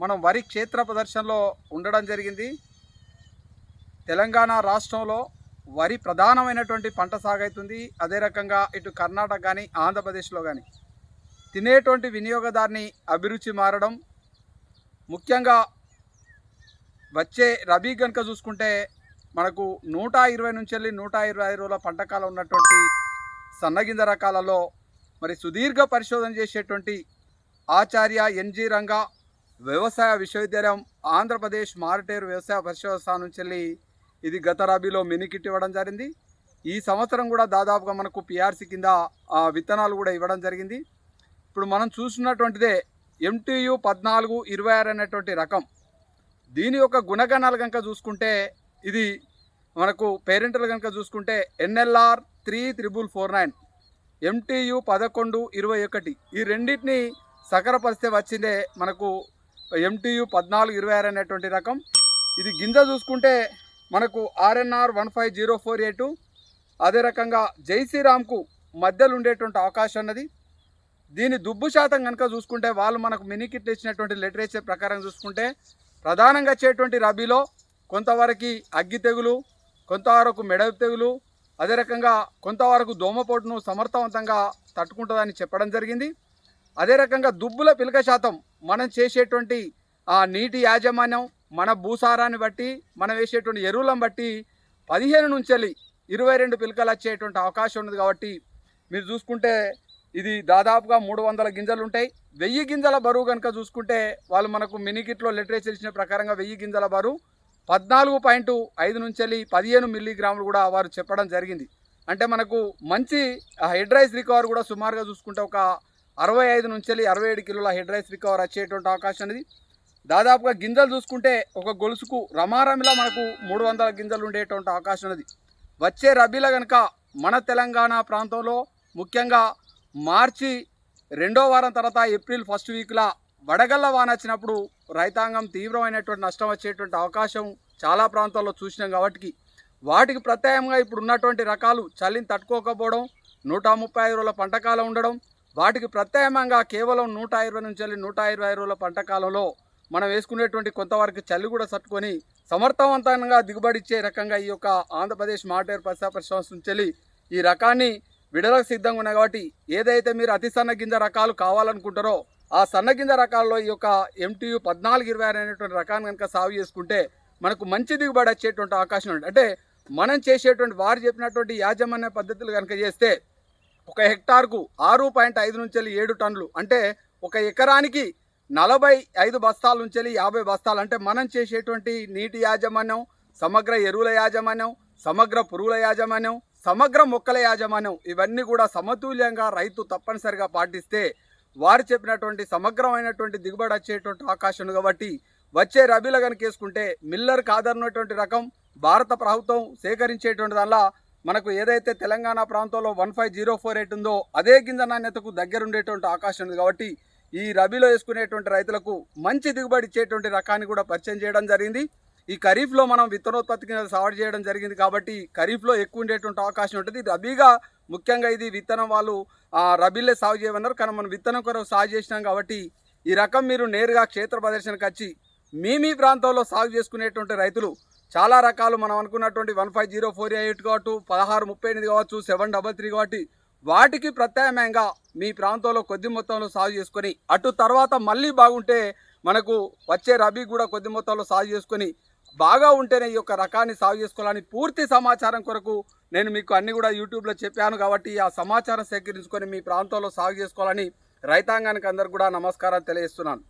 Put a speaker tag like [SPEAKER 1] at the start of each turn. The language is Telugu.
[SPEAKER 1] మనం వరి క్షేత్ర ప్రదర్శనలో ఉండడం జరిగింది. తెలంగాణ రాష్ట్రంలో వరి ప్రధానమైనటువంటి పంట సాగైతుంది. అదే రకంగా ఇటు కర్ణాటక కానీ ఆంధ్రప్రదేశ్లో కానీ తినేటువంటి వినియోగదారుని అభిరుచి మారడం, ముఖ్యంగా వచ్చే రబీ కనుక చూసుకుంటే మనకు 120 నుంచి వెళ్ళి 125 రోజుల పంటకాలం ఉన్నటువంటి సన్నగింజ రకాలలో మరి సుదీర్ఘ పరిశోధన చేసేటువంటి ఆచార్య ఎన్జి రంగా వ్యవసాయ విశ్వవిద్యాలయం ఆంధ్రప్రదేశ్ మారుటేరు వ్యవసాయ పరిశోధన స్థానం నుంచి వెళ్ళి ఇది గత రబీలో మినికిట్ ఇవ్వడం జరిగింది. ఈ సంవత్సరం కూడా దాదాపుగా మనకు పిఆర్సి కింద విత్తనాలు కూడా ఇవ్వడం జరిగింది. ఇప్పుడు మనం చూస్తున్నటువంటిదే MTU 1426 అనేటువంటి రకం. దీని యొక్క గుణగణాలు కనుక చూసుకుంటే ఇది మనకు పేరెంటల్ కనుక చూసుకుంటే NLR 3449, MTU 1121 ఈ రెండింటిని సకరపరిస్తే వచ్చిందే మనకు MTU 1426 అనేటువంటి రకం. ఇది గింజ చూసుకుంటే మనకు RNR 1504A2, అదే రకంగా జై శ్రీరామ్కు మధ్యలో ఉండేటువంటి అవకాశం ఉన్నది. దీని దుబ్బు శాతం కనుక చూసుకుంటే వాళ్ళు మనకు మినికిట్లు ఇచ్చినటువంటి లిటరేచర్ ప్రకారం చూసుకుంటే ప్రధానంగా వచ్చేటువంటి రబీలో కొంతవరకు అగ్గి తెగులు, కొంతవరకు మెడవి తెగులు, అదే రకంగా కొంతవరకు దోమపోటును సమర్థవంతంగా తట్టుకుంటుందని చెప్పడం జరిగింది. అదే రకంగా దుబ్బుల పిలక శాతం మనం చేసేటువంటి నీటి యాజమాన్యం, మన భూసారాన్ని బట్టి మనం వేసేటువంటి ఎరువులను బట్టి 15 నుంచి 22 పిలకలు వచ్చేటువంటి అవకాశం ఉన్నది. కాబట్టి మీరు చూసుకుంటే ఇది దాదాపుగా 300 గింజలు ఉంటాయి. 1000 గింజల బరువు కనుక చూసుకుంటే వాళ్ళు మనకు మినికిట్లో లిటరేచర్ ఇచ్చిన ప్రకారంగా 1000 గింజల బరువు 14.5 నుంచి 15 మిల్లీగ్రాములు కూడా వారు చెప్పడం జరిగింది. అంటే మనకు మంచి హెడ్ రైస్ రికవర్ కూడా సుమారుగా చూసుకుంటే ఒక 65 నుంచి 67 కిలోల హెడ్ రైస్ రికవర్ వచ్చేటువంటి అవకాశం అనేది. దాదాపుగా గింజలు చూసుకుంటే ఒక గొలుసుకు రమారమిలా మనకు 300 గింజలు ఉండేటువంటి అవకాశం ఉన్నది. వచ్చే రబీలో కనుక మన తెలంగాణ ప్రాంతంలో ముఖ్యంగా మార్చి 2వ వారం తర్వాత ఏప్రిల్ 1st వీక్లా వడగళ్ల వాన వచ్చినప్పుడు రైతాంగం తీవ్రమైనటువంటి నష్టం వచ్చేటువంటి అవకాశం చాలా ప్రాంతాల్లో చూసినాం. కాబట్టి వాటికి ప్రత్యామ్నాయంగా ఇప్పుడు ఉన్నటువంటి రకాలు చలిని తట్టుకోకపోవడం, 135 రోజుల పంటకాలం ఉండడం, వాటికి ప్రత్యామ్నాయంగా కేవలం 120 నుంచి 125 రోజుల పంటకాలంలో మనం వేసుకునేటువంటి కొంతవరకు చలి కూడా తట్టుకొని సమర్థవంతంగా దిగుబడి ఇచ్చే రకంగా ఈ యొక్క ఆంధ్రప్రదేశ్ మారుటేరు పరిశోధన నుంచి ఈ రకాన్ని విడుదలకు సిద్ధంగా ఉన్నాయి. కాబట్టి ఏదైతే మీరు అతి సన్న గింజ రకాలు కావాలనుకుంటారో ఆ సన్న గింజ రకాల్లో ఈ యొక్క MTU 1426 అనేటువంటి రకాన్ని కనుక సాగు చేసుకుంటే మనకు మంచి దిగుబడి వచ్చేటువంటి అవకాశం ఉంది. అంటే మనం చేసేటువంటి వారు చెప్పినటువంటి యాజమాన్య పద్ధతులు కనుక చేస్తే ఒక హెక్టార్కు 6.5 నుంచి 7 టన్నులు, అంటే ఒక ఎకరానికి 45 బస్తాల నుంచి 50 బస్తాలు, అంటే మనం చేసేటువంటి నీటి యాజమాన్యం, సమగ్ర ఎరువుల యాజమాన్యం, సమగ్ర పురుగుల యాజమాన్యం, సమగ్ర మొక్కల యాజమాన్యం ఇవన్నీ కూడా సమతుల్యంగా రైతు తప్పనిసరిగా పాటిస్తే వారు చెప్పినటువంటి సమగ్రమైనటువంటి దిగుబడి వచ్చేటువంటి అవకాశం ఉంది. కాబట్టి వచ్చే రబీలో కనుక వేసుకుంటే మిల్లర్కి ఆధారమైనటువంటి రకం భారత ప్రభుత్వం సేకరించేటువంటి దానిలో మనకు ఏదైతే తెలంగాణ ప్రాంతంలో 15048 ఉందో అదే గింజ నాణ్యతకు దగ్గర ఉండేటువంటి అవకాశం ఉంది. కాబట్టి ఈ రబీలో వేసుకునేటువంటి రైతులకు మంచి దిగుబడి ఇచ్చేటువంటి రకాన్ని కూడా పరిచయం చేయడం జరిగింది. ఈ ఖరీఫ్లో మనం విత్తనోత్పత్తి కింద సాగు చేయడం జరిగింది. కాబట్టి ఖరీఫ్లో ఎక్కువ ఉండేటువంటి అవకాశం ఉంటుంది. రబీగా ముఖ్యంగా ఇది విత్తనం వాళ్ళు రబీలే సాగు చేయమన్నారు, కానీ మనం విత్తనం కొరకు సాగు చేసినాం. కాబట్టి ఈ రకం మీరు నేరుగా క్షేత్ర ప్రదర్శనకు వచ్చి మీ ప్రాంతంలో సాగు చేసుకునేటువంటి రైతులు చాలా రకాలు మనం అనుకున్నటువంటి 15048 కావచ్చు, 1638 కావచ్చు, 733 కాబట్టి వాటికి ప్రత్యామ్నాయంగా మీ ప్రాంతంలో కొద్ది మొత్తంలో సాగు చేసుకొని అటు తర్వాత మళ్ళీ బాగుంటే మనకు వచ్చే రబీ కూడా కొద్ది మొత్తంలో సాగు చేసుకొని బాగా ఉంటేనే ఈ యొక్క రకాన్ని సాగు చేసుకోవాలని పూర్తి సమాచారం కొరకు నేను మీకు అన్ని కూడా యూట్యూబ్లో చెప్పాను. కాబట్టి ఆ సమాచారం సేకరించుకొని మీ ప్రాంతంలో సాగు చేసుకోవాలని రైతాంగానికి అందరికి కూడా నమస్కారం తెలియజేస్తున్నాను.